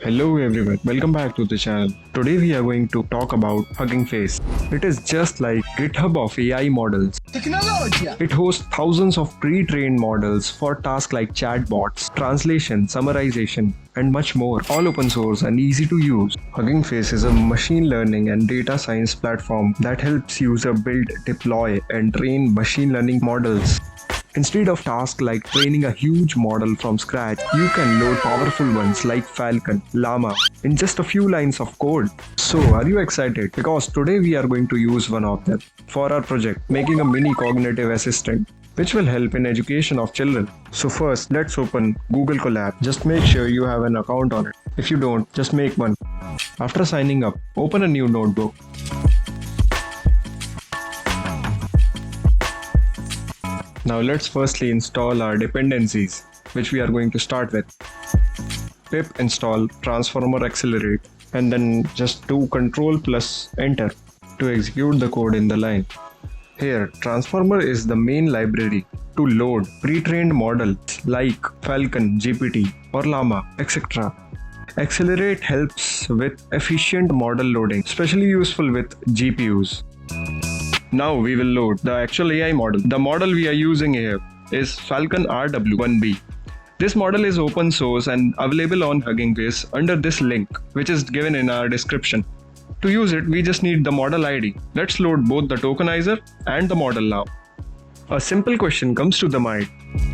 Hello everyone, welcome back to the channel. Today we are going to talk about Hugging Face. It is just like GitHub of AI models. It hosts thousands of pre-trained models for tasks like chatbots, translation, summarization, and much more, all open source and easy to use. Hugging Face is a machine learning and data science platform that helps users build, deploy, and train machine learning models. Instead of tasks like training a huge model from scratch, you can load powerful ones like Falcon, Llama in just a few lines of code. So, are you excited? Because today we are going to use one of them for our project, making a mini cognitive assistant, which will help in education of children. So first, let's open Google Colab. Just make sure you have an account on it. If you don't, just make one. After signing up, open a new notebook. Now let's firstly install our dependencies, which we are going to start with. Pip install transformer accelerate and then just do Ctrl plus enter to execute the code in the line. Here, transformer is the main library to load pre-trained models like Falcon, GPT or Llama, etc. Accelerate helps with efficient model loading, especially useful with GPUs. Now we will load the actual AI model. The model we are using here is Falcon RW1B. This model is open source and available on Hugging Face under this link, which is given in our description. To use it, we just need the model ID. Let's load both the tokenizer and the model now. A simple question comes to the mind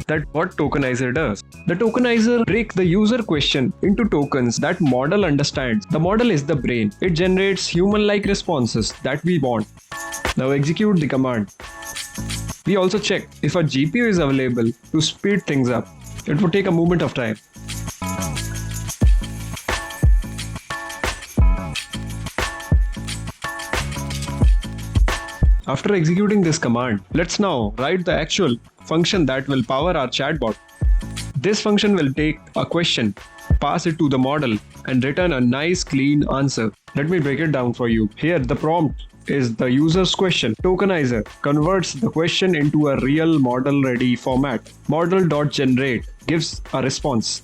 that what tokenizer does. The tokenizer breaks the user question into tokens that model understands. The model is the brain. It generates human-like responses that we want. Now execute the command. We also check if a GPU is available to speed things up. It would take a moment of time. After executing this command, let's now write the actual function that will power our chatbot. This function will take a question, pass it to the model, and return a nice clean answer. Let me break it down for you. Here the prompt is the user's question. Tokenizer converts the question into a real model-ready format. Model.generate gives a response.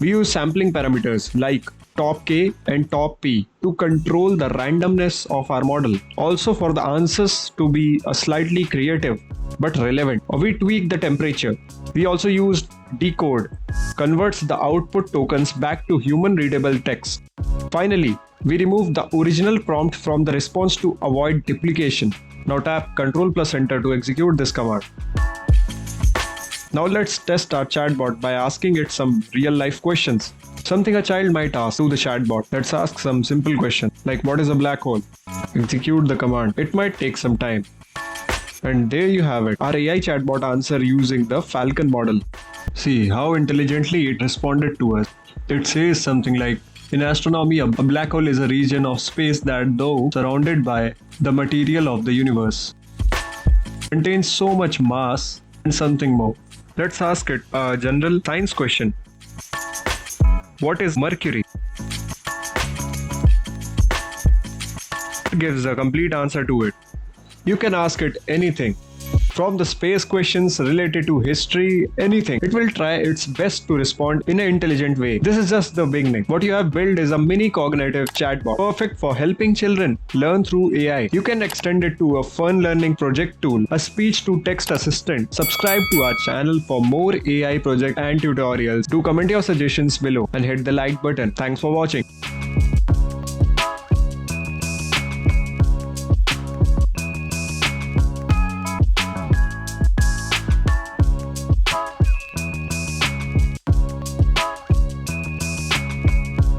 We use sampling parameters like top K and top P to control the randomness of our model. Also for the answers to be slightly creative but relevant. We tweak the temperature. We also used decode, converts the output tokens back to human readable text. Finally, we remove the original prompt from the response to avoid duplication. Now tap Ctrl plus enter to execute this command. Now let's test our chatbot by asking it some real-life questions. Something a child might ask to the chatbot. Let's ask some simple question like what is a black hole? Execute the command. It might take some time. And there you have it. Our AI chatbot answer using the Falcon model. See how intelligently it responded to us. It says something like, in astronomy, a black hole is a region of space that, though surrounded by the material of the universe, contains so much mass and something more. Let's ask it a general science question. What is Mercury? It gives a complete answer to it. You can ask it anything. From the space questions related to history, anything. It will try its best to respond in an intelligent way. This is just the beginning. What you have built is a mini cognitive chatbot, perfect for helping children learn through AI. You can extend it to a fun learning project tool, a speech-to-text assistant. Subscribe to our channel for more AI project and tutorials. Do comment your suggestions below and hit the like button. Thanks for watching.